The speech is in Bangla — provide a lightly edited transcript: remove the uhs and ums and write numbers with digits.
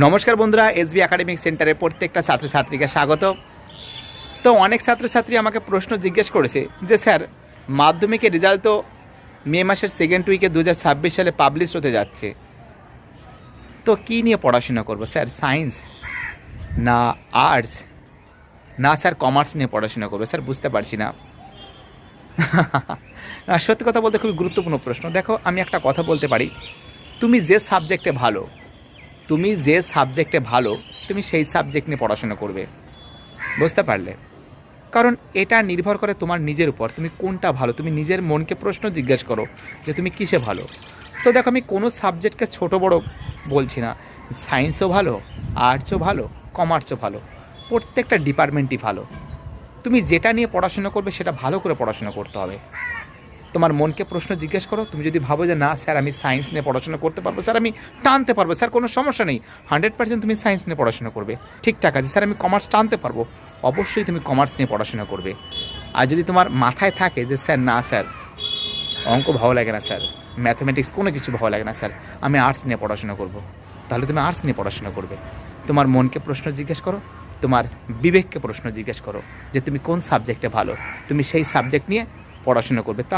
নমস্কার বন্ধুরা, এসবি একাডেমিক সেন্টারে প্রত্যেকটা ছাত্রছাত্রীকে স্বাগত। তো অনেক ছাত্রছাত্রী আমাকে প্রশ্ন জিজ্ঞেস করেছে যে স্যার, মাধ্যমিকের রেজাল্ট তো মে মাসের সেকেন্ড উইকে 2026 সালে পাবলিশ হতে যাচ্ছে, তো কী নিয়ে পড়াশোনা করব স্যার? সায়েন্স না আর্টস না স্যার কমার্স নিয়ে পড়াশোনা করবো? স্যার বুঝতে পারছি না। সত্যি কথা বলতে খুবই গুরুত্বপূর্ণ প্রশ্ন। দেখো, আমি একটা কথা বলতে পারি, তুমি যে সাবজেক্টে ভালো তুমি সেই সাবজেক্ট নিয়ে পড়াশোনা করবে। বুঝতে পারলে? কারণ এটা নির্ভর করে তোমার নিজের উপর, তুমি কোনটা ভালো। তুমি নিজের মনকে প্রশ্ন জিজ্ঞেস করো যে তুমি কিসে ভালো। তো দেখো, আমি কোনো সাবজেক্টকে ছোট বড় বলছি না। সায়েন্সও ভালো, আর্টসও ভালো, কমার্সও ভালো, প্রত্যেকটা ডিপার্টমেন্টই ভালো। তুমি যেটা নিয়ে পড়াশোনা করবে সেটা ভালো করে পড়াশোনা করতে হবে। তোমার মনকে প্রশ্ন জিজ্ঞেস করো। তুমি যদি ভাবো যে না স্যার, আমি সায়েন্স নিয়ে পড়াশোনা করতে পারবো, স্যার আমি টানতে পারবো, স্যার কোনো সমস্যা নেই, 100% তুমি সায়েন্স নিয়ে পড়াশোনা করবে, ঠিকঠাক আছে। স্যার আমি কমার্স টানতে পারবো, অবশ্যই তুমি কমার্স নিয়ে পড়াশোনা করবে। আর যদি তোমার মাথায় থাকে যে স্যার না স্যার, অঙ্ক ভালো লাগে না স্যার, ম্যাথমেটিক্স কোনো কিছু ভালো লাগে না স্যার, আমি আর্টস নিয়ে পড়াশোনা করব, তাহলে তুমি আর্টস নিয়ে পড়াশোনা করবে। তোমার মনকে প্রশ্ন জিজ্ঞেস করো, তোমার বিবেককে প্রশ্ন জিজ্ঞেস করো যে তুমি কোন সাবজেক্টে ভালো, তুমি সেই সাবজেক্ট নিয়ে পড়াশোনা করবে। তা